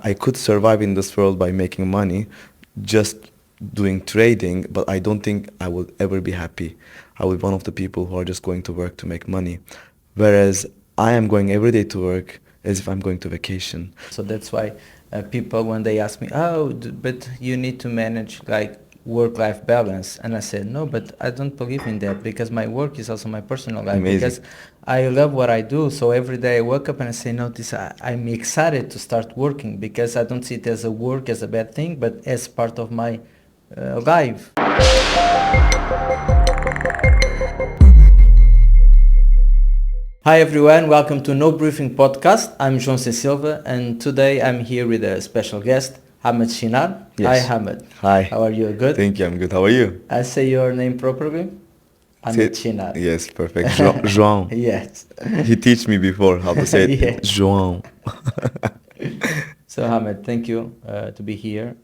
I could survive in this world by making money just doing trading, but I don't think I will ever be happy. I will be one of the people who are just going to work to make money. Whereas I am going every day to work as if I'm going to vacation. So that's why people, when they ask me, but you need to manage like work-life balance. And I said, no, but I don't believe in that because my work is also my personal life. Amazing. Because I love what I do. So every day I wake up and I say, no, I'm excited to start working because I don't see it as a work, as a bad thing, but as part of my life. Hi everyone, welcome to No Briefing Podcast. I'm João C. Silva and today I'm here with a special guest, Ahmet Cinar. Yes. Hi Ahmet. Hi. How are you? Good? Thank you, I'm good. How are you? I say your name properly? Ahmet Say- Cinar. Yes, perfect. João. Yes. He teach me before how to say it. Yeah. João. So Ahmet, thank you to be here.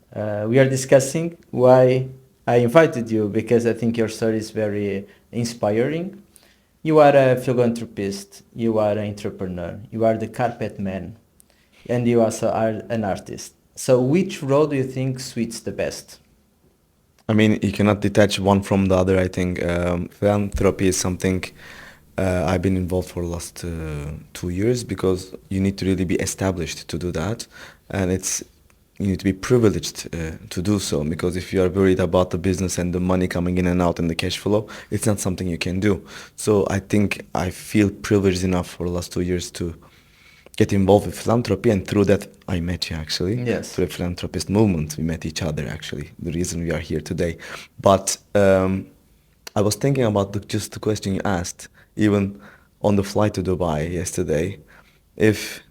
We are discussing why I invited you because I think your story is very inspiring. You are a philanthropist, you are an entrepreneur, you are the carpet man, and you also are an artist. So which role do you think suits the best? I mean, you cannot detach one from the other. I think philanthropy is something I've been involved for the last 2 years because you need to really be established to do that, and you need to be privileged to do so because if you are worried about the business and the money coming in and out and the cash flow, it's not something you can do. So I think I feel privileged enough for the last 2 years to get involved with philanthropy, and through that I met you actually. Yes. Through the philanthropist movement, we met each other actually. The reason we are here today. But I was thinking about just the question you asked, even on the flight to Dubai yesterday, if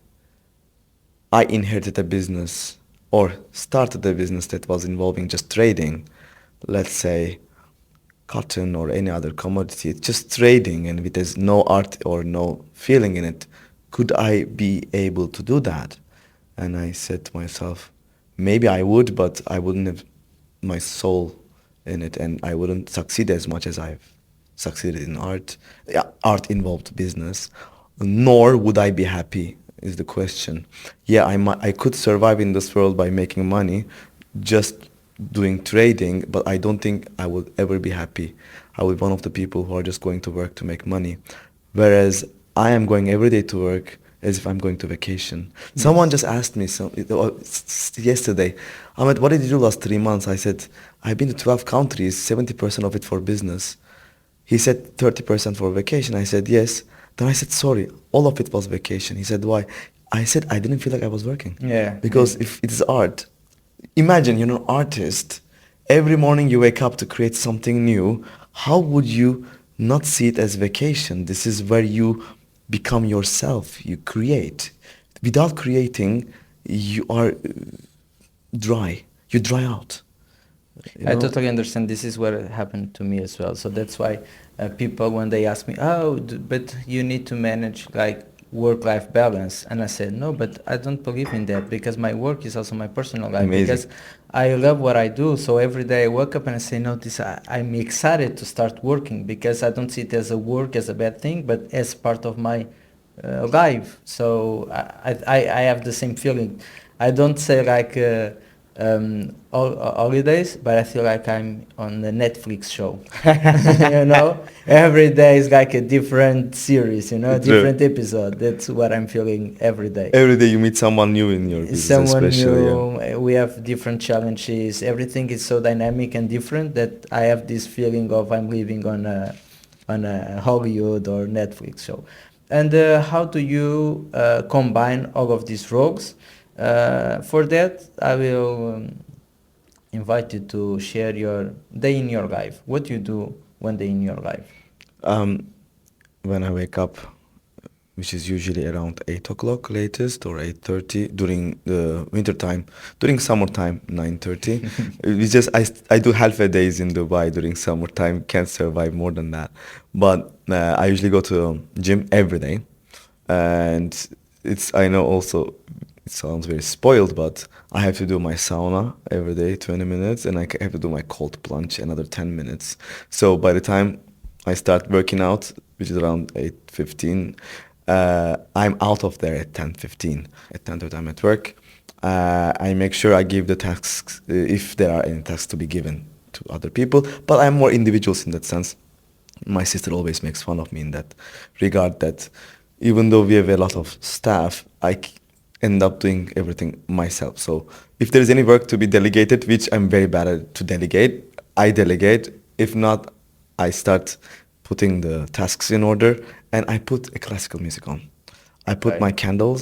I inherited a business or started a business that was involving just trading, let's say cotton or any other commodity, it's just trading and it has no art or no feeling in it, could I be able to do that? And I said to myself, maybe I would, but I wouldn't have my soul in it and I wouldn't succeed as much as I've succeeded in art, art involved business, nor would I be happy is the question. Yeah, I could survive in this world by making money just doing trading, but I don't think I will ever be happy. I will be one of the people who are just going to work to make money. Whereas I am going every day to work as if I'm going to vacation. Yes. Someone just asked me yesterday, Ahmed, what did you do last 3 months? I said, I've been to 12 countries, 70% of it for business. He said 30% for vacation. I said, yes. Then I said, sorry, all of it was vacation. He said, why? I said, I didn't feel like I was working. Yeah. Because if it is art, imagine you're an artist. Every morning you wake up to create something new. How would you not see it as vacation? This is where you become yourself. You create. Without creating, you are dry. You dry out. I totally understand. This is what happened to me as well. So that's why people, when they ask me, but you need to manage like work-life balance. And I said, no, but I don't believe in that because my work is also my personal life. Amazing. Because I love what I do. So every day I wake up and I say, no, I'm excited to start working because I don't see it as a work, as a bad thing, but as part of my life. So I have the same feeling. I don't say like holidays, but I feel like I'm on a Netflix show. Every day is like a different series, a different episode. That's what I'm feeling every day. Every day you meet someone new in your business. Someone especially, new. yeah. We have different challenges. Everything is so dynamic and different that I have this feeling of I'm living on a Hollywood or Netflix show. And how do you combine all of these roles? For that, I will invite you to share your day in your life. What you do one day in your life? When I wake up, which is usually around 8 o'clock latest or 8:30 during the winter time. During summertime, 9:30. It's just I do half a days in Dubai during summertime. Can't survive more than that. But I usually go to gym every day, and I know also it sounds very spoiled, but I have to do my sauna every day, 20 minutes, and I have to do my cold plunge another 10 minutes. So by the time I start working out, which is around 8:15, I'm out of there at 10:15. At 10:30 I'm at work. I make sure I give the tasks if there are any tasks to be given to other people. But I'm more individuals in that sense. My sister always makes fun of me in that regard. That even though we have a lot of staff, end up doing everything myself. So if there is any work to be delegated, which I'm very bad at to delegate, I delegate. If not, I start putting the tasks in order, and I put a classical music on. I put Okay. my candle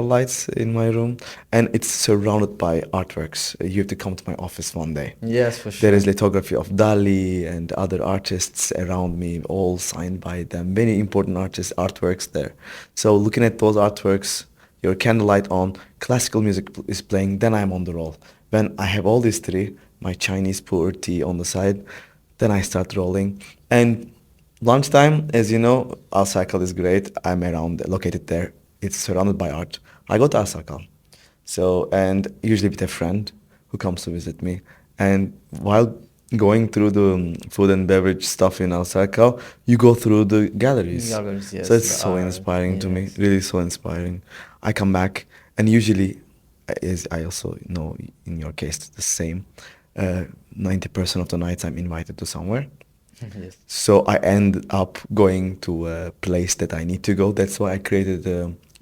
lights in my room, and it's surrounded by artworks. You have to come to my office one day. Yes, for There sure. is lithography of Dali and other artists around me, all signed by them. Many important artists, artworks there. So looking at those artworks, your candlelight on, classical music is playing, then I'm on the roll. When I have all these three, my Chinese pu'er tea on the side, then I start rolling. And lunchtime, as you know, Al Cycle is great. I'm around, located there. It's surrounded by art. I go to Al Cycle. So, and usually with a friend who comes to visit me. And while going through the food and beverage stuff in Al Cycle, you go through the galleries. Galleries, So yes, it's the so art, inspiring to me, yes. really so inspiring. I come back, and usually, as I also know in your case, it's the same. 90% of the nights I'm invited to somewhere. Yes. So I end up going to a place that I need to go. That's why I created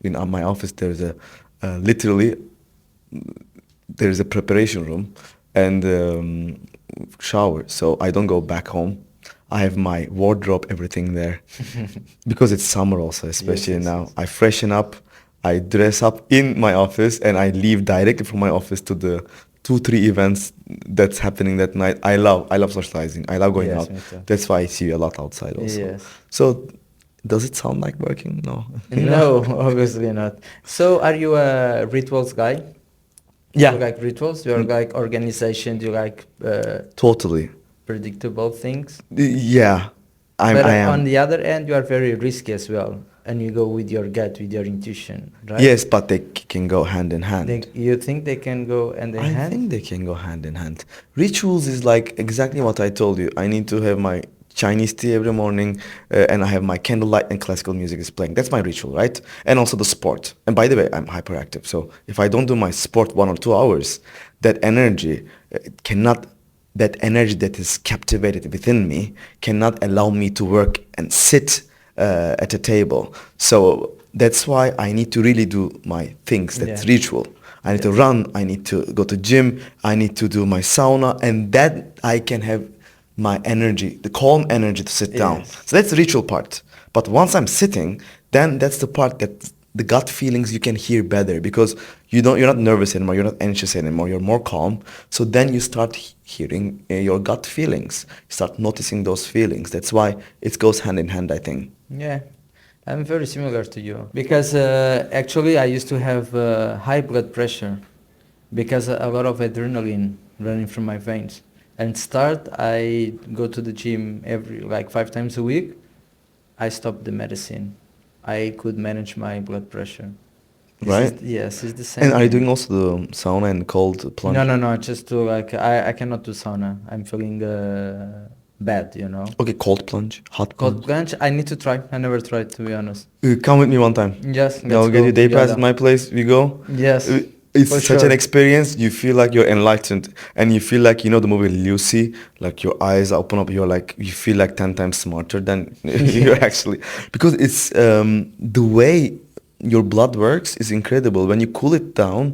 in my office. There's a literally there's a preparation room and shower. So I don't go back home. I have my wardrobe, everything there, because it's summer also, Yes, especially yes, now. yes. I freshen up, I dress up in my office, and I leave directly from my office to the 2, 3 events that's happening that night. I love socializing. I love going Yes, out. me too. That's why I see you a lot outside also. Yes. So, does it sound like working? No. No, obviously not. So, are you a rituals guy? You Yeah. like rituals? You Mm, like organization? Do you like totally. predictable things? Yeah. But I on am. the other end, you are very risky as well, and you go with your gut, with your intuition, right? Yes, but they can go hand in hand. You think they can go hand in I hand? think they can go hand in hand. Rituals is like exactly what I told you. I need to have my Chinese tea every morning, and I have my candlelight and classical music is playing. That's my ritual, right? And also the sport. And by the way, I'm hyperactive. So if I don't do my sport 1 or 2 hours, that energy cannot, that energy that is captivated within me cannot allow me to work and sit at a table. So that's why I need to really do my things. Yeah. That's ritual. I need to Yes. run, I need to go to gym, I need to do my sauna, and that I can have my energy, the calm energy to sit down. Yes. So that's the ritual part. But once I'm sitting, then that's the part that the gut feelings you can hear better because you're not nervous anymore, you're not anxious anymore, you're more calm. So then you start hearing your gut feelings. You start noticing those feelings. That's why it goes hand in hand, I think. Yeah, I'm very similar to you because actually I used to have high blood pressure because a lot of adrenaline running through my veins. And start, I go to the gym every like 5 times a week. I stopped the medicine. I could manage my blood pressure. This is Right? yes, it's the And same are you doing thing. also the sauna and cold No, plunge? no, no. Just to like I cannot do sauna. I'm feeling bad, you know. Okay, cold plunge, hot Cold plunge. plunge. I need to try. I never tried to be honest. Come with me one time. Yes, let's I'll get go you day pass at together. my place. We go. Yes, It's for such an sure. experience. You feel like you're enlightened, and you feel like you know the movie Lucy. Like your eyes open up. You're like you feel like 10 times smarter than you're Yes. actually because it's the way your blood works is incredible. When you cool it down,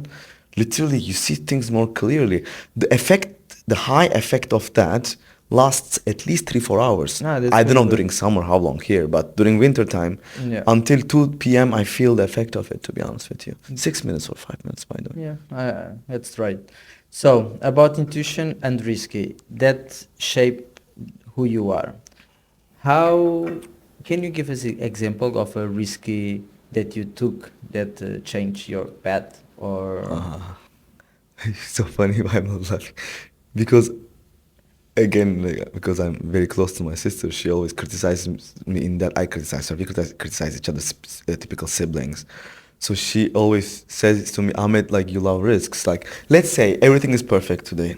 literally you see things more clearly. The effect, the high effect of that lasts at least 3, 4 hours. Ah, that's I don't very know good. during summer how long here, but during winter time, Yeah. until 2 p.m. I feel the effect of it. To be honest with you, 6 minutes or 5 minutes, by the way. Yeah, that's right. So, about intuition and risky, that shape who you are. How can you give us an example of a risky that you took that changed your path or Uh, it's so funny. I'm not laughing because again, like, because I'm very close to my sister, she always criticizes me in that I criticize her. We criticize each other, typical siblings. So she always says to me, Ahmed, like you love risks. Like, let's say everything is perfect today.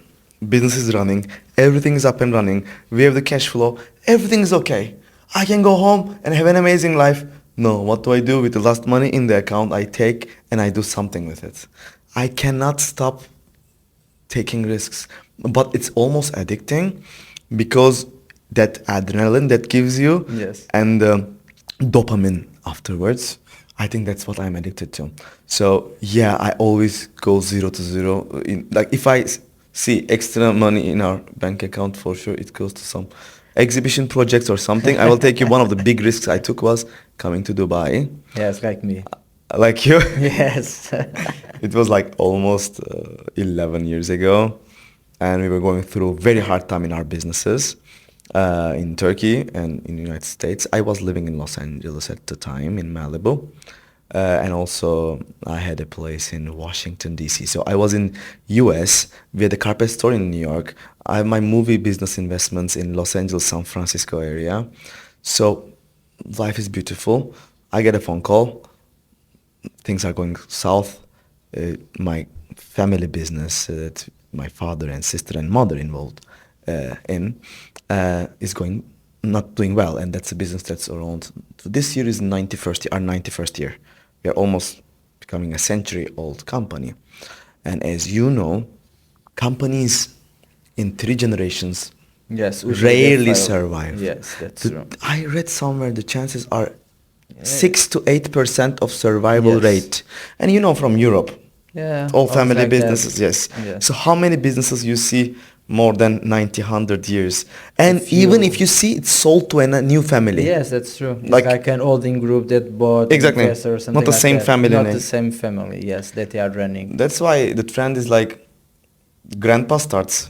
Business is running, everything is up and running. We have the cash flow, everything is okay. I can go home and have an amazing life. No, what do I do with the last money in the account? I take and I do something with it. I cannot stop taking risks. But it's almost addicting because that adrenaline that gives you Yes. and the dopamine afterwards, I think that's what I'm addicted to. So yeah, I always go 0 to 0. Like if see extra money in our bank account, for sure it goes to some exhibition projects or something. I will take you one of the big risks I took was coming to Dubai. Yes, like me. Like you. Yes. It was like almost 11 years ago, and we were going through a very hard time in our businesses in Turkey and in the United States. I was living in Los Angeles at the time, in Malibu, and also I had a place in Washington, D.C. So I was in U.S. We had a carpet store in New York. I have my movie business investments in Los Angeles, San Francisco area. So life is beautiful. I get a phone call, things are going south. My family business that my father and sister and mother involved in is going not doing well, and that's a business that's around. So this year is 91st our 91st year. We are almost becoming a century-old company, and as you know, companies in 3 generations Yes, usually they rarely fail. survive. Yes, that's true. I read somewhere the chances are 6 to 8% of survival Yes. rate. And you know from Europe, Yeah, all always family like that. businesses, yes. Yes. So how many businesses you see more than 90, 100 years? And If even if you you see it's sold to a new family. Yes, that's true. It's Like, like an holding group that bought an exactly, investor or not something the like same that. family Not the name. same family, yes, that they are running. That's why the trend is like grandpa starts,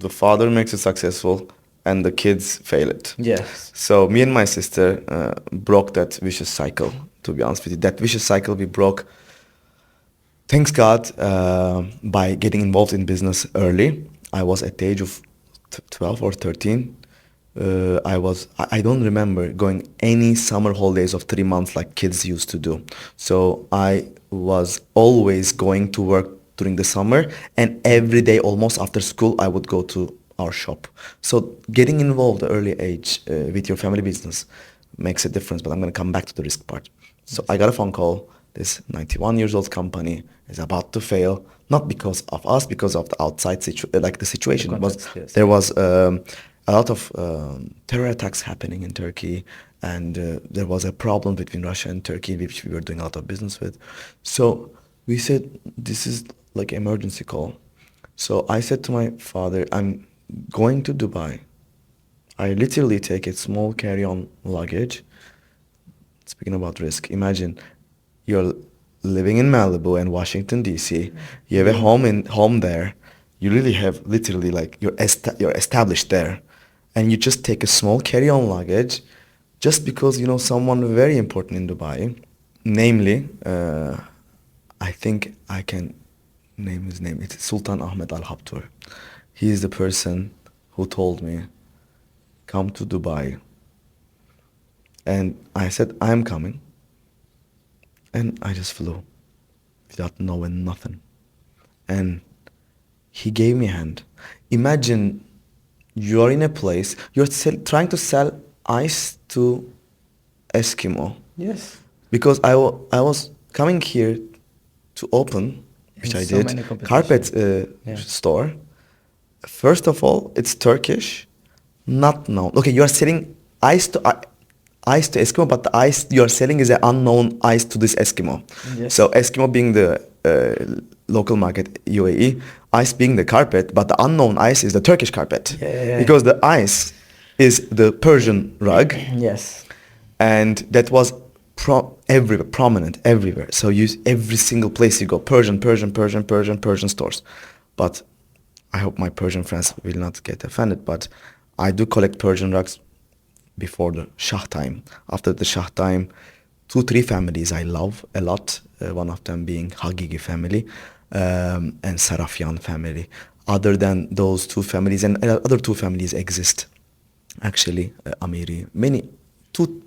the father makes it successful, and the kids fail it. Yes. So me and my sister broke that vicious cycle. To be honest with you, that vicious cycle we broke. Thanks God, by getting involved in business early. I was at the age of 12 or 13. I don't remember going any summer holidays of 3 months like kids used to do. So I was always going to work during the summer, and every day almost after school I would go to our shop. So getting involved at early age with your family business makes a difference, but I'm going to come back to the risk part. So I got a phone call. This 91 years old company is about to fail, not because of us, because of the outside like the The situation was. context, yes. There was a lot of terror attacks happening in Turkey, and there was a problem between Russia and Turkey, which we were doing a lot of business with. So we said this is like emergency call. So I said to my father, I'm going to Dubai. I literally take a small carry-on luggage. Speaking about risk, imagine you're living in Malibu and Washington D.C. You have a home there. You really have literally like you're established there, and you just take a small carry-on luggage, just because you know someone very important in Dubai, namely, I think I can name his name. It's Sultan Ahmet Al Habtoor. He is the person who told me, come to Dubai. And I said, I'm coming. And I just flew without knowing nothing. And he gave me a hand. Imagine you're in a place, you're trying to sell ice to Eskimo. Yes. Because I was coming here to open, which And I so did, many competition. carpet Yeah. store. First of all, it's Turkish, not known. Okay, you are selling ice to ice to Eskimo, but the ice you are selling is an unknown ice to this Eskimo. Yes. So Eskimo being the local market, UAE, ice being the carpet, but the unknown ice is the Turkish carpet, Yeah. because the ice is the Persian rug, Yes. and that was everywhere, prominent everywhere. So you every single place you go, Persian stores. But I hope my Persian friends will not get offended, but I do collect Persian rugs before the Shah time. After the Shah time, 2, 3 families I love a lot. One of them being Hagigi family and Sarafian family. Other than those 2 families, and other 2 families exist, actually, Amiri.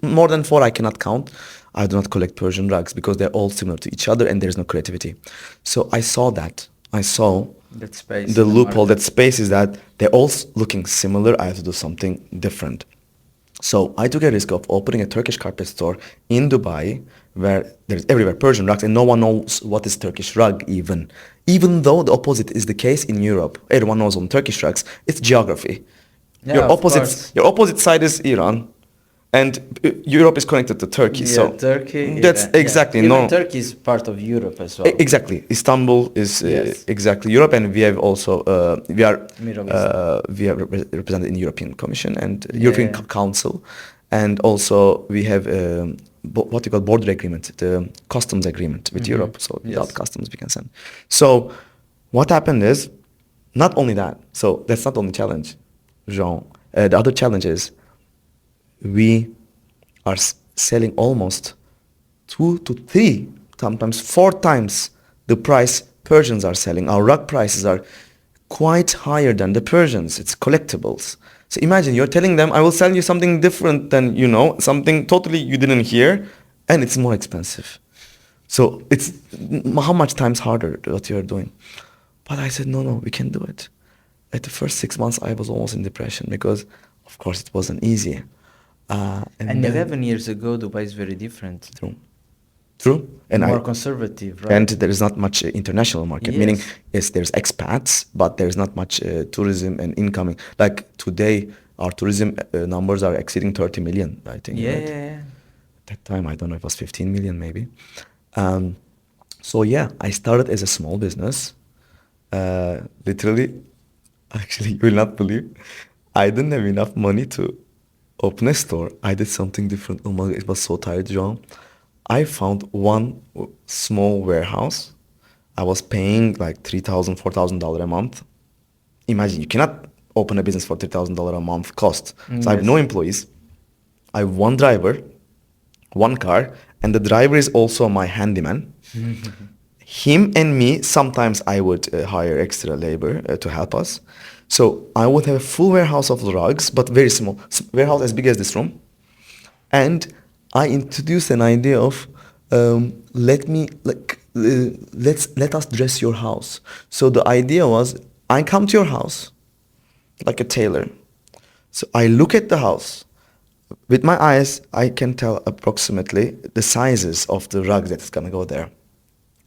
More than 4 I cannot count. I do not collect Persian rugs because they're all similar to each other and there's no creativity. So I saw that. I saw That space. the in loophole, market. that space is that they're all looking similar. I have to do something different. So I took a risk of opening a Turkish carpet store in Dubai where there's everywhere Persian rugs, and no one knows what is Turkish rug even. Even though the opposite is the case in Europe, everyone knows on Turkish rugs. It's geography. Yeah, of course. Your opposite side is Iran, and Europe is connected to Turkey. Yeah, So Turkey, that's Iran. Yeah. exactly Even no. Turkey is part of Europe as well. Exactly, Istanbul is Yes. exactly Europe, and we have also Middle East. we are represented in European Commission and European Yeah. Council, and also we have what you call border agreement, the customs agreement with Europe. So without Yes. customs, we can send. So what happened is, not only that. So that's not the only challenge, Jean. The other challenge is we are selling almost 2 to 3, sometimes 4 times the price Persians are selling. Our rug prices are quite higher than the Persians. It's collectibles. So imagine you're telling them, I will sell you something different than you know, something totally you didn't hear, and it's more expensive. So it's how much times harder what you're doing. But I said, no, no, we can do it. At the first 6 months, I was almost in depression because, of course, it wasn't easy. And then- 11 years ago, Dubai is very different. True. True. More conservative, right? And there is not much international market, meaning Yes. yes, there's expats, but there's not much tourism and incoming. Like today, our tourism numbers are exceeding 30 million, I think. Yeah, right? yeah, yeah. At that time, I don't know, it was 15 million maybe. So yeah, I started as a small business. Literally, actually, you will not believe, I didn't have enough money to open a store. I did something different. Oh my God, it was so tired, John. I found one small warehouse. I was paying like $3,000, $4,000 a month. Imagine, you cannot open a business for $3,000 a month cost. So I have no Yes. employees. I have one driver, one car, and the driver is also my handyman. Him and me, sometimes I would hire extra labor to help us. So I would have a full warehouse of rugs, but very small. Warehouse as big as this room. And I introduced an idea of let us dress your house. So the idea was I come to your house like a tailor. So I look at the house. With my eyes, I can tell approximately the sizes of the rug that's gonna go there.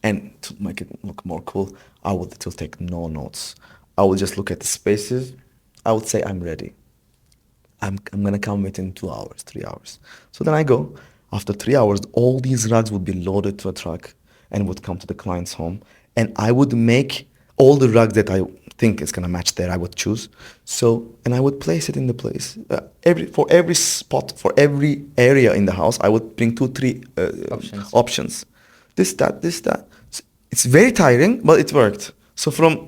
And to make it look more cool, I would still take no notes. I would just look at the spaces. I would say I'm ready. I'm gonna come within 2 hours, 3 hours. So then I go. After 3 hours, all these rugs would be loaded to a truck and would come to the client's home. And I would make all the rugs that I think is gonna match there. I would choose. And I would place it in the place. For every spot, for every area in the house, I would bring 2, 3 options. This, that, this, that. It's very tiring, but it worked. So from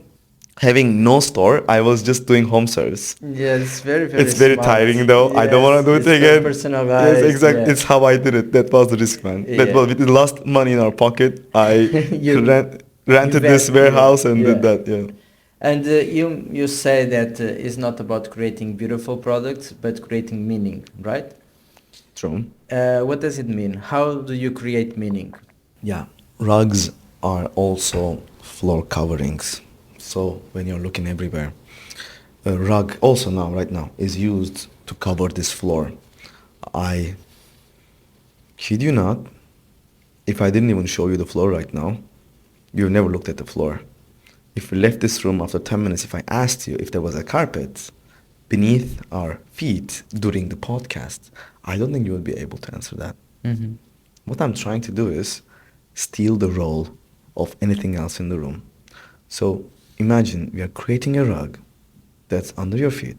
having no store, I was just doing home service. Yeah, it's very, very It's very smart. tiring though. I don't Yes, want to do it's it very again. personalized, Yes, exactly. yeah. It's how I did it. That was the risk, man. That Yeah. was with the last money in our pocket. I You- rented you this bet, yeah, warehouse and did yeah. that. Yeah. And you say that it's not about creating beautiful products, but creating meaning, right? True. What does it mean? How do you create meaning? Yeah. Rugs are also floor coverings. So when you're looking everywhere, a rug also now, right now, is used to cover this floor. I kid you not, if I didn't even show you the floor right now, you've never looked at the floor. If we left this room after 10 minutes, if I asked you if there was a carpet beneath our feet during the podcast, I don't think you would be able to answer that. Mm-hmm. What I'm trying to do is steal the role of anything else in the room. So imagine we are creating a rug that's under your feet.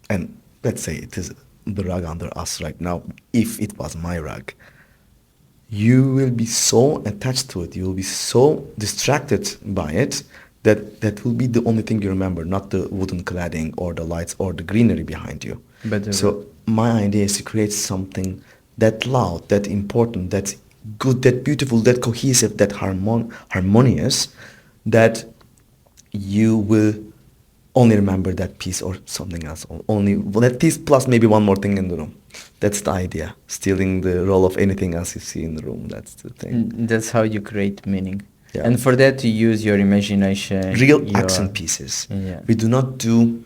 And let's say it is the rug under us right now, if it was my rug. You will be so attached to it, you will be so distracted by it that will be the only thing you remember, not the wooden cladding or the lights or the greenery behind you. So my idea is to create something that loud, that important, that's good, that beautiful, that cohesive, that harmonious, that you will only remember that piece or something else. Only that piece plus maybe one more thing in the room. That's the idea. Stealing the role of anything else you see in the room. That's the thing. That's how you create meaning. Yeah. And for that, you use your imagination. Real accent pieces. Yeah. We do not do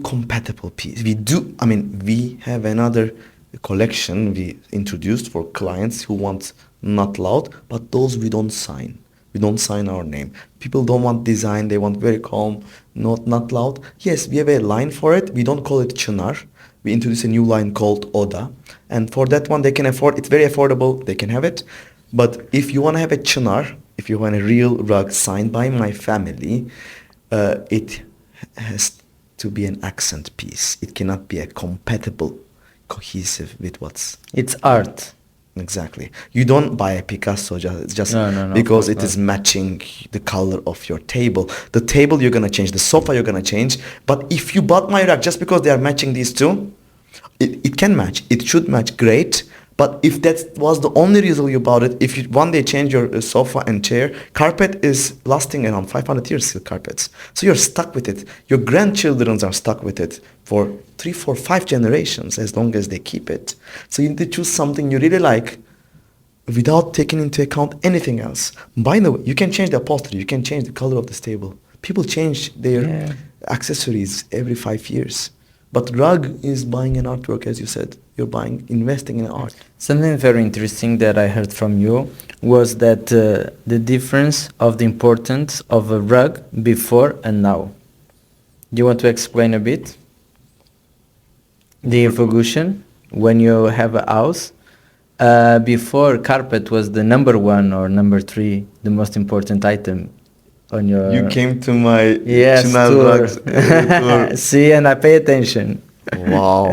compatible pieces. We have another collection we introduced for clients who want not loud, but those we don't sign. We don't sign our name. People don't want design, they want very calm, not loud. Yes, we have a line for it. We don't call it Çınar. We introduce a new line called Oda. And for that one, they can afford, it's very affordable, they can have it. But if you want to have a Çınar, if you want a real rug signed by my family, it has to be an accent piece. It cannot be a compatible, cohesive with what's It's art. exactly. You don't buy a Picasso just No, of because course it is not. matching the color of your table. The table you're gonna change, the sofa you're gonna change. But if you bought my rug just because they are matching these two, it can match. It should match great. But if that was the only reason you bought it, if you one day change your sofa and chair, carpet is lasting around 500 years, silk carpets. So you're stuck with it. Your grandchildren are stuck with it for 3, 4, 5 generations as long as they keep it. So you need to choose something you really like without taking into account anything else. By the way, you can change the upholstery, you can change the color of this table. People change their Yeah. accessories every 5 years. But rug is buying an artwork, as you said. You're buying, investing in art. Something very interesting that I heard from you was that the difference of the importance of a rug before and now. Do you want to explain a bit? The evolution when you have a house. Before, carpet was the number 1 or number 3, the most important item on your... You came to my Yes, Çınar tour. rugs tour. See, and I pay attention. Wow.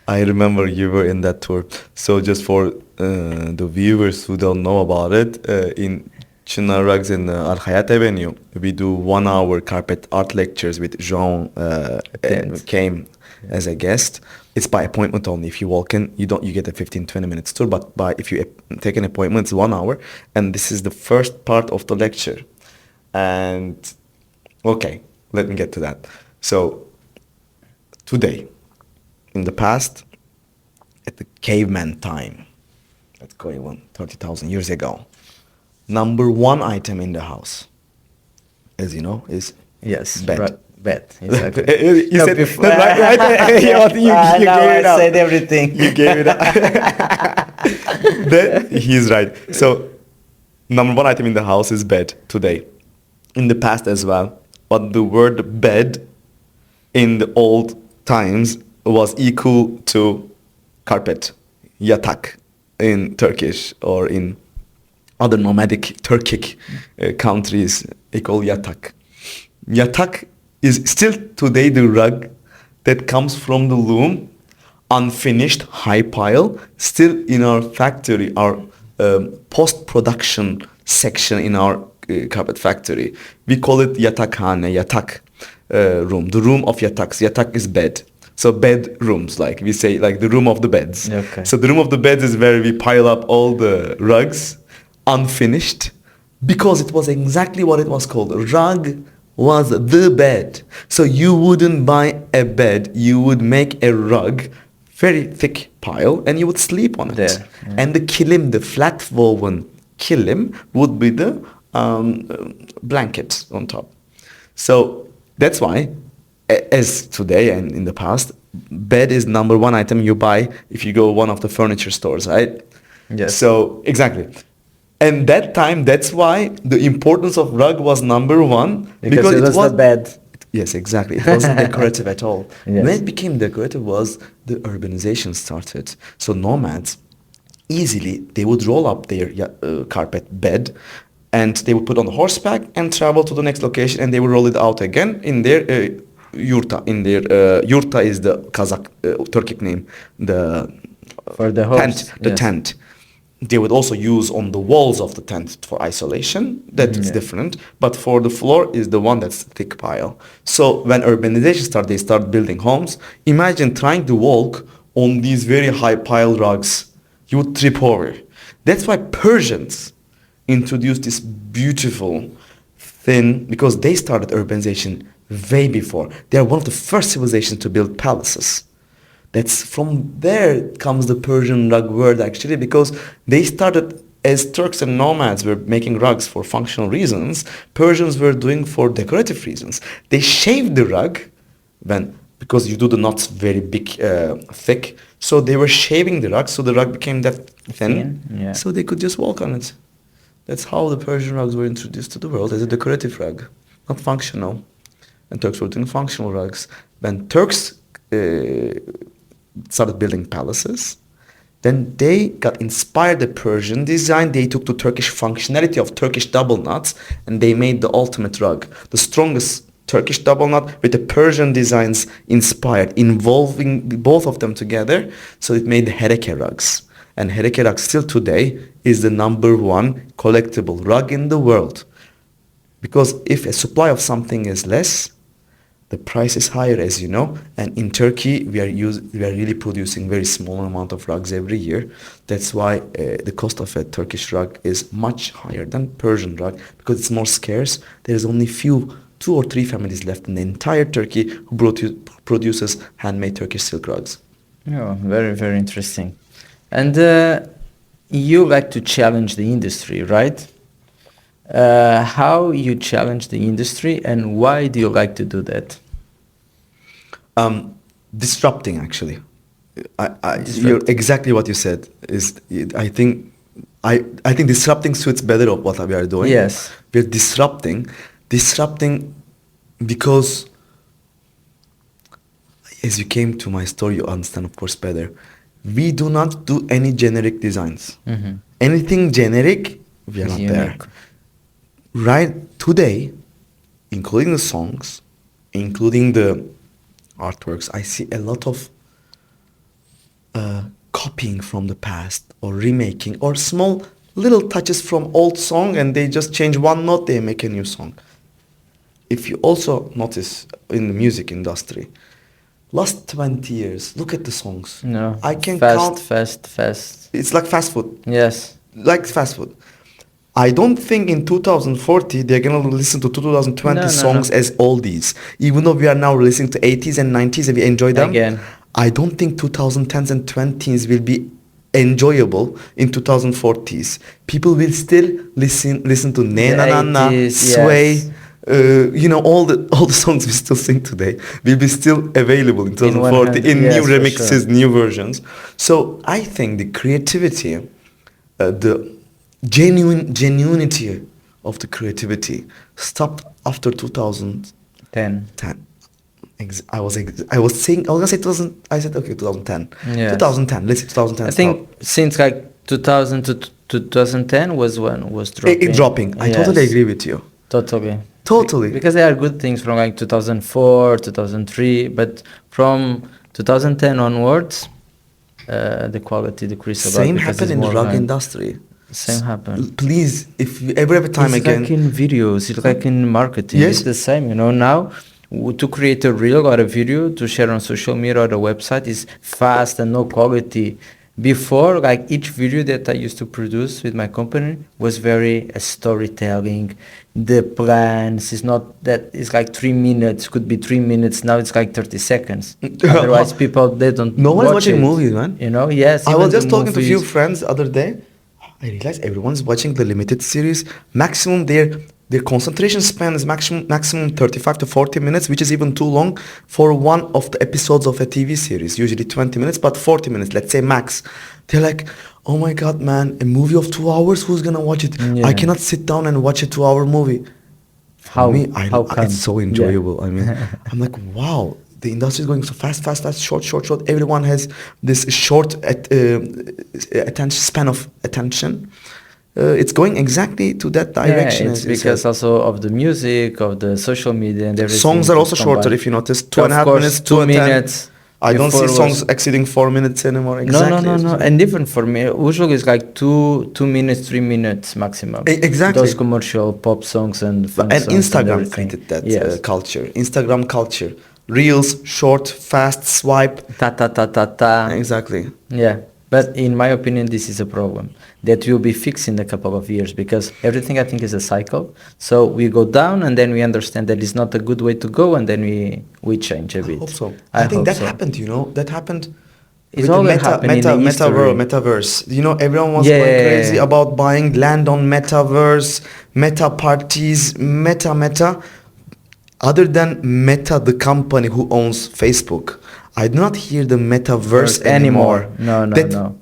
I remember you were in that tour. So just for the viewers who don't know about it, in Çınar Rugs in Al Hayat Avenue, we do 1 hour carpet art lectures with Jean Yes. came as a guest. It's by appointment only. If you walk in, you get a 15-20 minutes tour, but if you take an appointment, it's 1 hour, and this is the first part of the lecture. And okay, let me get to that. So today, in the past, at the caveman time, let's go even 30,000 years ago, number 1 item in the house, as you know, is Yes, bed. Bed, exactly. You No, said before- right? you Now gave I it up. said everything. You gave it up. He's right. So, number 1 item in the house is bed today. In the past as well. But the word bed in the old times was equal to carpet, yatak in Turkish, or in other nomadic Turkic countries, they call yatak. Yatak is still today the rug that comes from the loom, unfinished, high pile, still in our factory, our post-production section in our carpet factory. We call it yatakhane, yatak room, the room of yataks. Yatak is bed. So bedrooms, like we say, like the room of the beds. Okay. So the room of the beds is where we pile up all the rugs, unfinished, because it was exactly what it was called. Rug was the bed. So you wouldn't buy a bed, you would make a rug, very thick pile, and you would sleep on it. There, yeah. And the kilim, the flat woven kilim, would be the blanket on top. So that's why, as today and in the past, bed is number 1 item you buy if you go one of the furniture stores, right? Yes. So exactly. And that time, that's why the importance of rug was number 1, Because it was the bed. Yes, exactly. It wasn't decorative at all. Yes. When it became decorative was the urbanization started. So nomads, easily, they would roll up their carpet bed, and they would put on horseback and travel to the next location, and they would roll it out again in their yurta. In their yurta is the Kazakh Turkic name, the For the host, tent. The yes. tent. They would also use on the walls of the tent for isolation. That is Yeah. different. But for the floor is the one that's thick pile. So when urbanization started, they start building homes. Imagine trying to walk on these very high pile rugs. You would trip over. That's why Persians introduced this beautiful thin, because they started urbanization way before. They are one of the first civilizations to build palaces. That's from there comes the Persian rug word actually, because they started as Turks and nomads were making rugs for functional reasons. Persians were doing for decorative reasons. They shaved the rug because you do the knots very big, thick. So they were shaving the rug, so the rug became that thin, Yeah. so they could just walk on it. That's how the Persian rugs were introduced to the world, as a decorative rug, not functional. And Turks were doing functional rugs. When Turks started building palaces, then they got inspired the Persian design. They took the Turkish functionality of Turkish double knots and they made the ultimate rug. The strongest Turkish double knot with the Persian designs inspired, involving both of them together. So it made the Hereke rugs. And Hereke rug still today is the number one collectible rug in the world. Because if a supply of something is less, the price is higher, as you know, and in Turkey we are really producing very small amount of rugs every year. That's why the cost of a Turkish rug is much higher than Persian rug, because it's more scarce. There is only two or three families left in the entire Turkey who produces handmade Turkish silk rugs. Oh, very, very interesting. And you like to challenge the industry, right? How you challenge the industry and why do you like to do that? Disrupting, actually. You're exactly what you said. I think disrupting suits better of what we are doing. Yes. We're disrupting because as you came to my story, you understand, of course, better. We do not do any generic designs. Mm-hmm. Anything generic, we are not Unique. there. Right today, including the songs, including the artworks, I see a lot of copying from the past or remaking or small little touches from old song, and they just change one note, they make a new song. If you also notice in the music industry, last 20 years, look at the songs. No. I can count. Fast. It's like fast food. Yes. Like fast food. I don't think in 2040 they're gonna listen to 2020 songs as oldies. Even though we are now listening to 80s and 90s and we enjoy them, Again. I don't think 2010s and 20s will be enjoyable in 2040s. People will still listen to Ne Na Na Na, 80s, Sway, yes. all the songs we still sing today will be still available in 2040 in yes, new for remixes, sure. new versions. So I think the creativity, the genuinity of the creativity stopped after 2010. 10. I was gonna say 2000. I said okay, 2010. Yes. 2010. Let's say 2010. I think since like 2000 to 2010 was when was dropping. Dropping. I totally Yes. agree with you. Totally. Because there are good things from like 2004, 2003, but from 2010 onwards, the quality decreased a lot. Same because happened it's in the more rug high. industry. Same happened. Please, if you, every time It's again. like in videos, it's like in marketing. Yes. It's the same, now. To create a reel or a video to share on social media or a website is fast and no quality. Before, like each video that I used to produce with my company was very storytelling. The plans is not that it's like 3 minutes, could be 3 minutes. Now it's like 30 seconds. Otherwise, people they don't. No one is watch watching it. movies, man. Yes. I even was just the talking to a few movies. friends the other day. I realized everyone's watching the limited series. Maximum their concentration span is maximum 35 to 40 minutes, which is even too long for one of the episodes of a TV series. Usually 20 minutes, but 40 minutes, let's say max. They're like, oh my God, man, a movie of 2 hours, who's gonna watch it? Yeah. I cannot sit down and watch a 2-hour movie. For How? me, How come? it's so enjoyable. I mean, I'm like, wow, the industry is going so fast, short. Everyone has this short attention span of attention. It's going exactly to that direction. It's as you because said. also of the music, of the social media, and everything. Songs are also shorter, combined. if you notice. Of 2.5 course, minutes, 2 2 minutes. I don't see Before songs was- exceeding 4 minutes anymore. Exactly. No. And even for me, usually it's like 2 minutes, 3 minutes maximum. Exactly. Those commercial pop songs and funk And songs and Instagram everything. created that Yes. culture. Instagram culture. Reels, short, fast, swipe. Ta. Exactly. Yeah. But in my opinion, this is a problem that will be fixed in a couple of years because everything I think is a cycle. So we go down and then we understand that it's not a good way to go and then we change a bit. I hope so. I think hope that so. happened, That happened It's with the all that happened in the history. metaverse. Everyone was going crazy about buying land on metaverse, meta parties, meta. Other than Meta, the company who owns Facebook, I do not hear the metaverse Verse anymore. anymore. No, no, That no.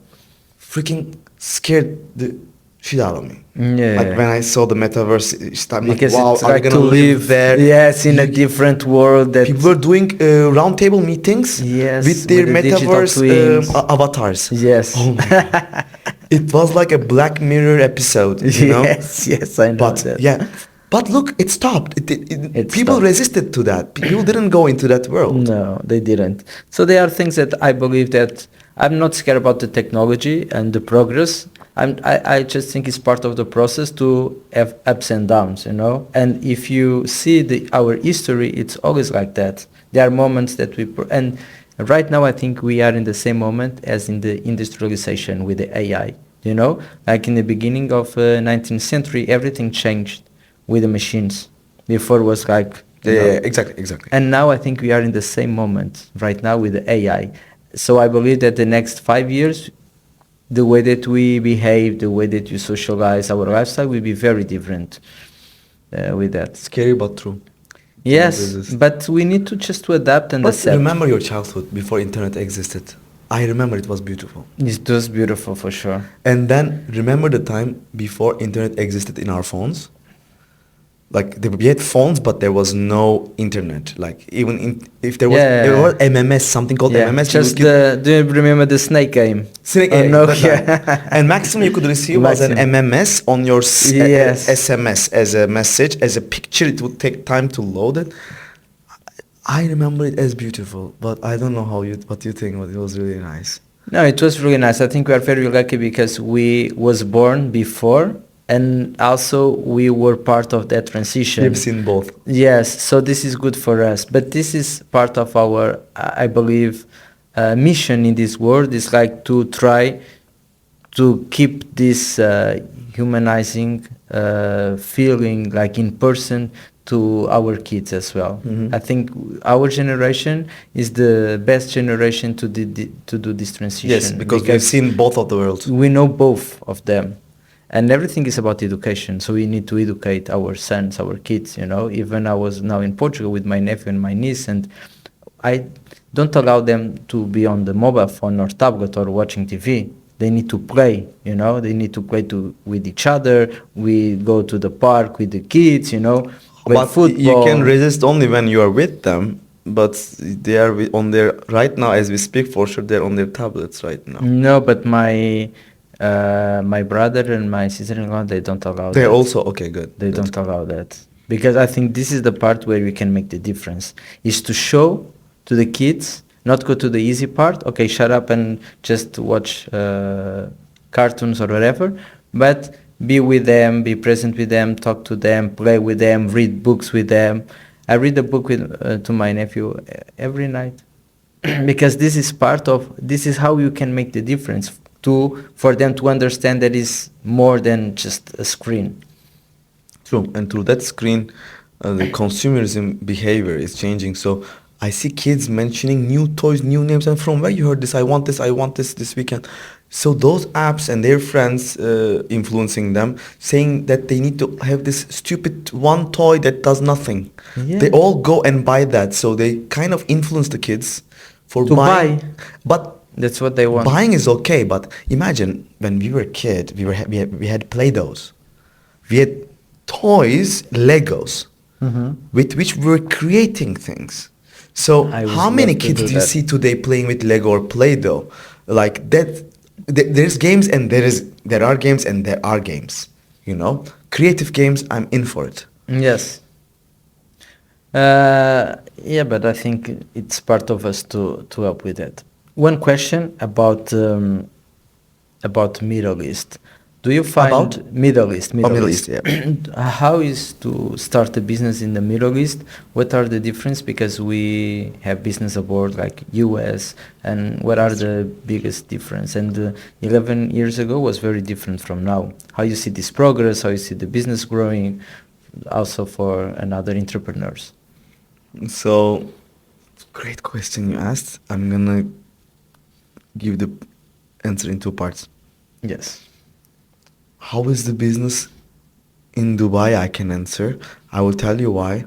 freaking scared the shit out of me. Yeah. Like when I saw the metaverse, I'm like, Because wow, it's are we like to gonna live live, there? yes, in a You- different world that, People were doing roundtable meetings yes, with their with the digital metaverse twins. avatars. Yes. Oh my god. It was like a Black Mirror episode, you know? Yes, yes, I know But that. yeah, but look, it stopped. It People stopped. resisted to that. People didn't go into that world. No, they didn't. So there are things that I believe that I'm not scared about the technology and the progress. I just think it's part of the process to have ups and downs, you know. And if you see our history, it's always like that. There are moments that and right now I think we are in the same moment as in the industrialization with the AI. You know, like in the beginning of 19th century, everything changed with the machines. Before was like, you know, Exactly, exactly. and now I think we are in the same moment right now with the AI. So I believe that the next 5 years, the way that we behave, the way that you socialize, our lifestyle will be very different with that. Scary but true. Yes, Resist. but we need to just to adapt and But accept. remember your childhood before internet existed. I remember it was beautiful. It was beautiful for sure. And then remember the time before internet existed in our phones? Like we had phones, but there was no internet. Like if there was, Yeah. there was MMS, something called Yeah, MMS. just you could, do you remember the snake game? Snake Oh, egg, no, that yeah. and maximum you could receive was an Maximum. MMS on your Yes. SMS as a message, as a picture. It would take time to load it. I remember it as beautiful, but I don't know what you think. But it was really nice. No, it was really nice. I think we are very lucky because we was born before and also we were part of that transition. We've seen both. Yes, so this is good for us. But this is part of our, I believe, mission in this world is like to try to keep this humanizing feeling like in person to our kids as well. Mhm. I think our generation is the best generation to do this transition. Yes, because we've seen both of the worlds. We know both of them. And everything is about education. So we need to educate our sons, our kids, you know. Even I was now in Portugal with my nephew and my niece, and I don't allow them to be on the mobile phone or tablet or watching TV. They need to play, you know. They need to play with each other. We go to the park with the kids, you know. Play But football. you can resist only when you are with them. But they are on their right now as we speak. For sure, they're on their tablets right now. No, but my brother and my sister-in-law, they don't allow They're that. also okay. Good. They good. don't allow that. Because I think this is the part where we can make the difference. Is to show to the kids, not go to the easy part, okay, shut up and just watch cartoons or whatever, but be with them, be present with them, talk to them, play with them, read books with them. I read a book to my nephew every night. Because this is how you can make the difference for them to understand that it's more than just a screen. True, and through that screen, the consumerism behavior is changing. So I see kids mentioning new toys, new names, and from where you heard this? I want this weekend. So those apps and their friends influencing them, saying that they need to have this stupid one toy that does nothing. Yeah. They all go and buy that, so they kind of influence the kids for To buying. buy. But That's what they want. buying is okay, but imagine when we were a kid, we had Play-Dohs, we had toys, Legos, with which we were creating things. So I would how many love to kids do do you that. see today playing with Lego or Play-Doh? Like that, there's games and there are games and there are games. You know, creative games. I'm in for it. Yes. Yeah, but I think it's part of us to help with that. One question about Middle East. Do you find About? Middle East? Middle East, yeah. How is to start a business in the Middle East? What are the difference? Because we have business abroad like US, and what are the biggest difference? And 11 years ago was very different from now. How you see this progress? How you see the business growing? Also for another entrepreneurs. So, great question you asked. I'm gonna give the answer in two parts. Yes. How is the business in Dubai? I can answer. I will tell you why.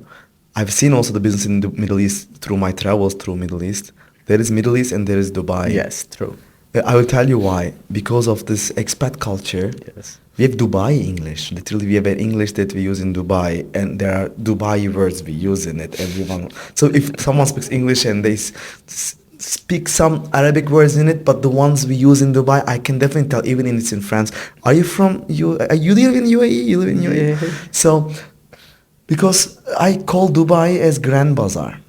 I've seen also the business in the Middle East through my travels through Middle East. There is Middle East and there is Dubai. Yes, true. I will tell you why. Because of this expat culture, Yes. we have Dubai English. Literally, we have an English that we use in Dubai, and there are Dubai words we use in it. Everyone. So if someone speaks English and they speak some Arabic words in it, but the ones we use in Dubai, I can definitely tell. Even if it's in France, are you from you? You live in UAE? You live in UAE? Yeah. So, because I call Dubai as Grand Bazaar.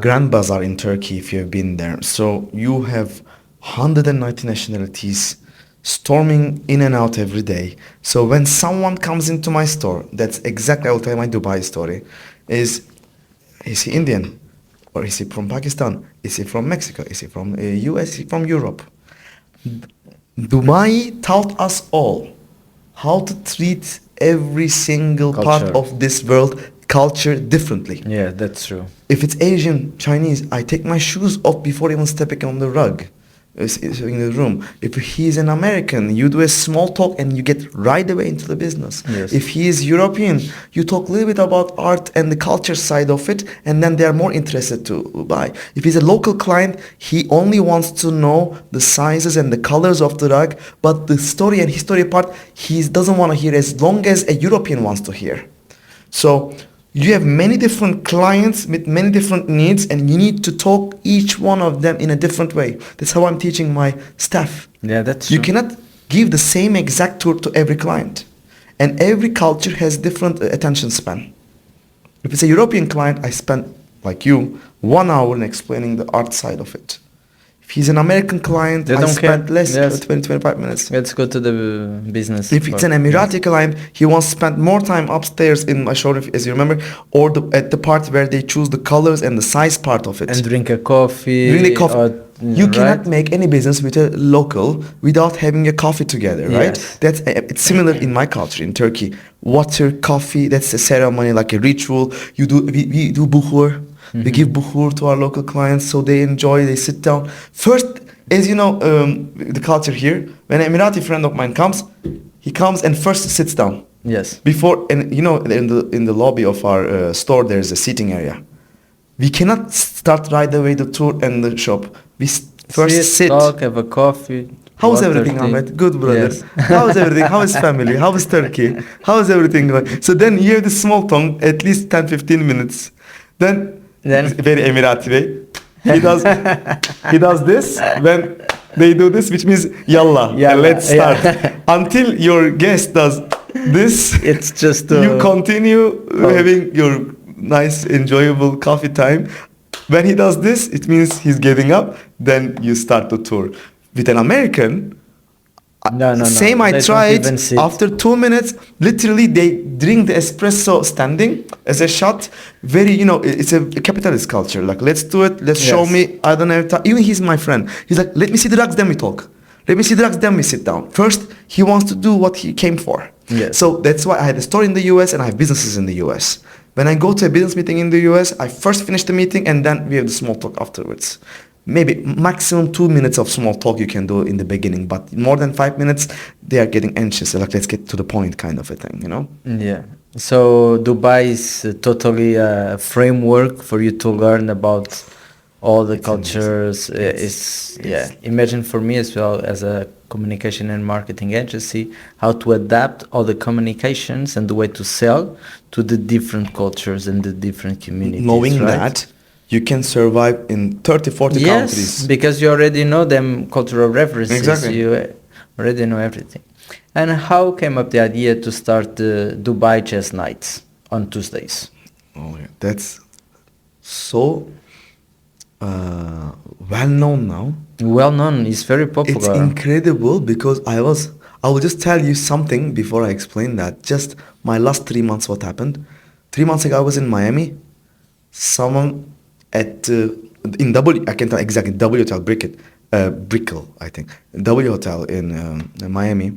Grand Bazaar in Turkey, if you have been there. So you have 190 nationalities storming in and out every day. So when someone comes into my store, that's exactly, I will tell my Dubai story, is he Indian? Or is he from Pakistan? Is he from Mexico? Is he from US? Is he from Europe? Dubai taught us all how to treat every single part Culture. of this world culture differently. Yeah, that's true. If it's Asian, Chinese, I take my shoes off before even stepping on the rug in the room. If he's an American, you do a small talk and you get right away into the business. Yes. If he is European, you talk a little bit about art and the culture side of it, and then they are more interested to buy. If he's a local client, he only wants to know the sizes and the colors of the rug, but the story and history part, he doesn't want to hear as long as a European wants to hear. So you have many different clients with many different needs, and you need to talk each one of them in a different way. That's how I'm teaching my staff. Yeah, that's You true. cannot give the same exact tour to every client. And every culture has different attention span. If it's a European client, I spend, like you, 1 hour in explaining the art side of it. If he's an American client, They I don't spend care. less, Yes. 20, 25 minutes. Let's go to the business. If it's part. an Emirati client, he wants to spend more time upstairs in my showroom, as you remember, or at the part where they choose the colors and the size part of it. And drink a coffee. Drink the coffee. Or, You cannot right? make any business with a local without having a coffee together, right? Yes. That's it's similar in my culture in Turkey. Water, coffee, that's a ceremony, like a ritual. We do buhur. We give buhur to our local clients so they enjoy, they sit down. First, as you know, the culture here, when an Emirati friend of mine comes, he comes and first sits down. Yes. Before, and you know, in the lobby of our store, there's a seating area. We cannot start right away the tour and the shop. We first sit. Talk, have a coffee. How's water, everything, tea. Ahmet? Good, brother. Yes. How's everything? How is family? How is Turkey? How is everything going? So then you have the small tongue, at least 10, 15 minutes. Then very Emirati way. He does this when they do this, which means yalla, Yalla, let's start. yeah. Until your guest does this, It's just you continue Oh. having your nice, enjoyable coffee time. When he does this, it means he's getting up. Then you start the tour. With an American, No. same I They don't tried. even sit. After 2 minutes, literally they drink the espresso standing as a shot. Very, it's a capitalist culture. Like, let's do it. Let's show Yes. me. I don't have time. Even he's my friend. He's like, let me see the drugs, then we talk. Let me see the drugs, then we sit down. First, he wants to do what he came for. Yes. So that's why I had a store in the US and I have businesses in the US. When I go to a business meeting in the US, I first finish the meeting and then we have the small talk afterwards. Maybe maximum 2 minutes of small talk you can do in the beginning, but more than 5 minutes, they are getting anxious. They're like, let's get to the point kind of a thing, Yeah. So Dubai is totally a framework for you to learn about all the It's amazing. cultures. Yes. Imagine for me as well as a communication and marketing agency, how to adapt all the communications and the way to sell to the different cultures and the different communities. Knowing right? that, you can survive in 30, 40 Yes, countries. because you already know them cultural references. Exactly. You already know everything. And how came up the idea to start the Dubai Chess Nights on Tuesdays? Oh, yeah. That's so well known now. Well known, it's very popular. It's incredible because I will just tell you something before I explain that. Just my last 3 months, what happened. 3 months ago, I was in Miami. Someone in W, I can tell exactly, W Hotel, Brickell, I think. W Hotel in Miami.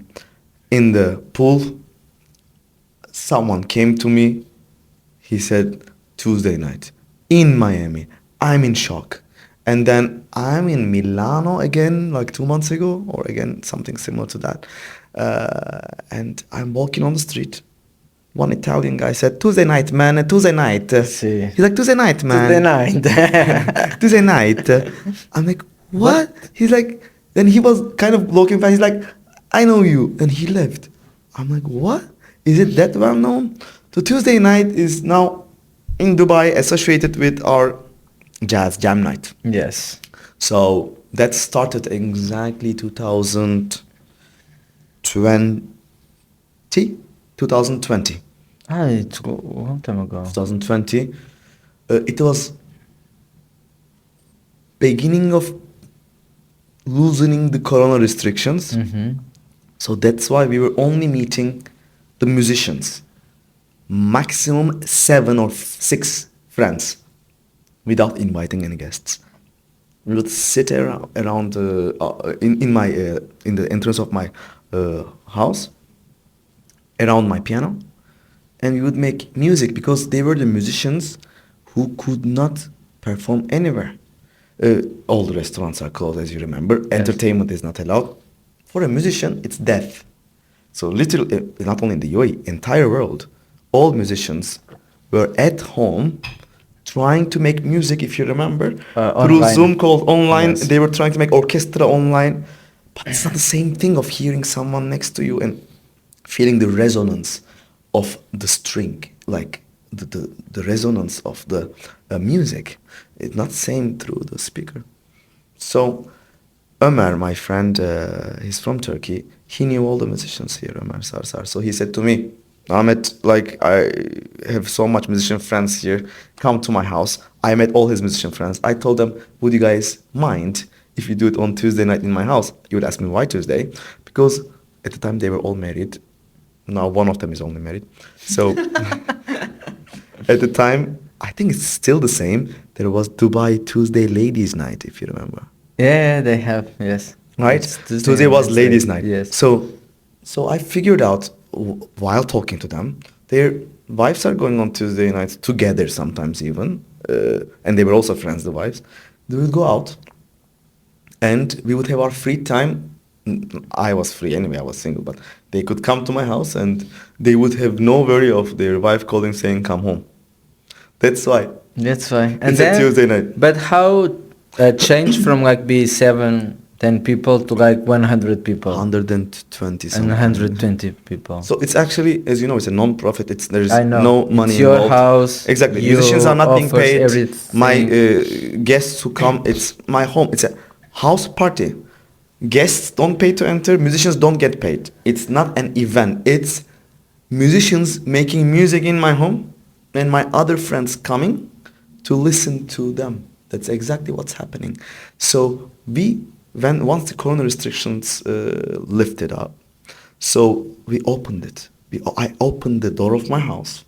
In the pool, someone came to me. He said, Tuesday night in Miami. I'm in shock. And then I'm in Milano again, like 2 months ago, or again, something similar to that. And I'm walking on the street. One Italian guy said, Tuesday night, man, Tuesday night. See. He's like, Tuesday night, man. Tuesday night. Tuesday night. I'm like, what? He's like, then he was kind of looking fast. He's like, I know you. And he left. I'm like, what? Is it that well known? So Tuesday night is now in Dubai associated with our jazz jam night. Yes. So that started exactly 2020. Ah, it's a long time ago. 2020. It was beginning of loosening the corona restrictions. Mm-hmm. So that's why we were only meeting the musicians. Maximum 7 or 6 friends without inviting any guests. We would sit around in the entrance of my house around my piano, and we would make music because they were the musicians who could not perform anywhere. All the restaurants are closed, as you remember. Yes. Entertainment is not allowed. For a musician, it's death. So literally, not only in the UAE, entire world, all musicians were at home trying to make music, if you remember, through online. Zoom calls online. Yes. They were trying to make orchestra online. But it's not the same thing of hearing someone next to you and feeling the resonance of the string, like the resonance of the music. It's not same through the speaker. So Ömer, my friend, he's from Turkey. He knew all the musicians here, Ömer Sarsar. So he said to me, Ahmet, like, I have so much musician friends here. Come to my house. I met all his musician friends. I told them, would you guys mind if you do it on Tuesday night in my house? You would ask me, why Tuesday? Because at the time they were all married. Now one of them is only married. So at the time, I think it's still the same. There was Dubai Tuesday Ladies Night, if you remember. Yeah, they have, yes. Right? It's Tuesday was Wednesday, ladies' night. Yes. So I figured out while talking to them, their wives are going on Tuesday nights together sometimes even, and they were also friends, the wives. They would go out, and we would have our free time. I was free anyway, I was single, but they could come to my house and they would have no worry of their wife calling saying, come home. That's why. That's why. And It's a Tuesday night. But how changed from like be 10 people to like 100 people 120 and something. 120 people? So it's actually, as you know, it's a non-profit. There's I know. no money It's your involved. house. Exactly. You Musicians are not being offers paid. everything. My guests who come, it's my home. It's a house party. Guests don't pay to enter. Musicians don't get paid. It's not an event. It's musicians making music in my home and my other friends coming to listen to them. That's exactly what's happening. So once the corona restrictions lifted up, so we opened it. I opened the door of my house.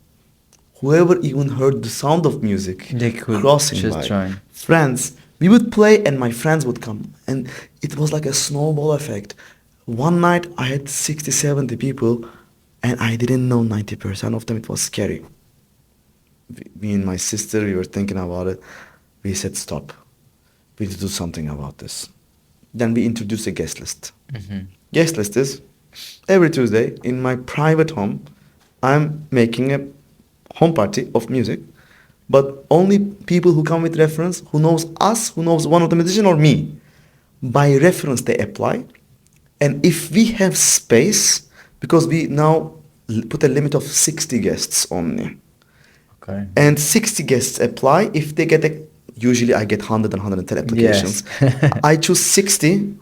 Whoever even heard the sound of music They could crossing just by, join. friends, we would play and my friends would come. And it was like a snowball effect. One night I had 60, 70 people and I didn't know 90% of them. It was scary. Me and my sister, we were thinking about it. We said, stop. We need to do something about this. Then we introduced a guest list. Mhm. Guest list is every Tuesday in my private home, I'm making a home party of music, but only people who come with reference, who knows us, who knows one of the musician or me. By reference, they apply. And if we have space, because we now put a limit of 60 guests only. Okay. And 60 guests apply. If they get usually I get 100 and 110 applications. Yes. I choose 60.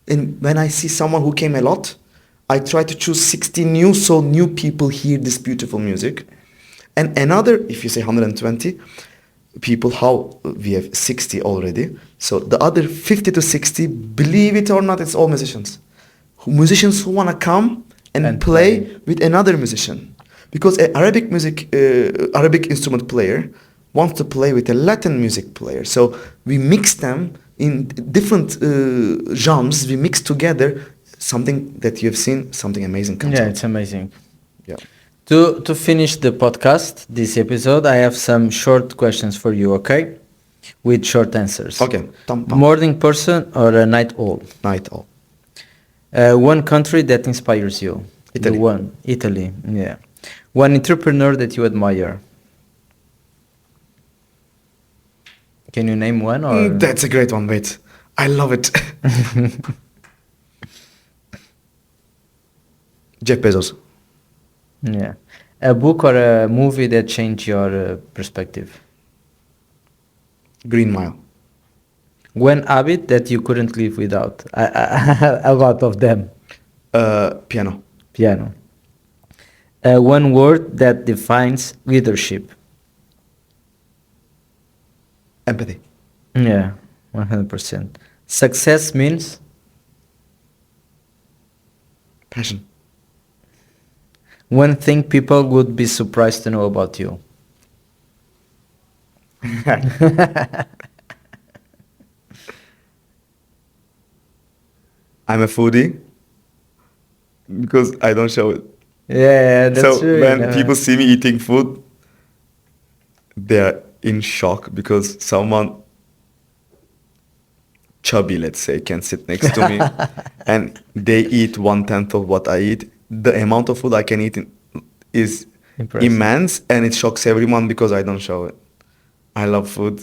And when I see someone who came a lot, I try to choose 60 new so new people hear this beautiful music. And another, if you say 120 people, how we have 60 already. So the other 50 to 60, believe it or not, it's all musicians. Musicians who want to come and play with another musician. Because an Arabic instrument player wants to play with a Latin music player. So we mix them in different genres. We mix together something that you have seen, something amazing comes out. Yeah, it's amazing. Yeah. To finish the podcast, this episode, I have some short questions for you, okay? With short answers. Okay. Morning person or a night owl? Night owl. One country that inspires you? Italy. Italy, yeah. One entrepreneur that you admire. Can you name one or? That's a great one. Wait, I love it. Jeff Bezos. Yeah. A book or a movie that changed your perspective. Green Mile. One habit that you couldn't live without. A lot of them. Piano. Piano. One word that defines leadership. Empathy. Yeah, 100%. Success means Passion. one thing people would be surprised to know about you. I'm a foodie because I don't show it. Yeah, that's So true. when people see me eating food, they're in shock because someone chubby, let's say, can sit next to me and they eat 1/10 of what I eat. The amount of food I can eat is Impressive. immense and it shocks everyone because I don't show it. I love food.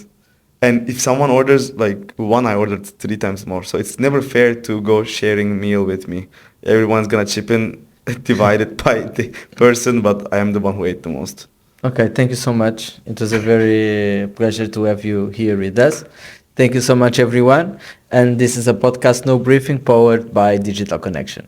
And if someone orders like one, I ordered 3 times more. So it's never fair to go sharing meal with me. Everyone's gonna chip in, divided by the person, but I am the one who ate the most. Okay, thank you so much. It was a very pleasure to have you here with us. Thank you so much, everyone. And this is a podcast No Briefing powered by Digital Connection.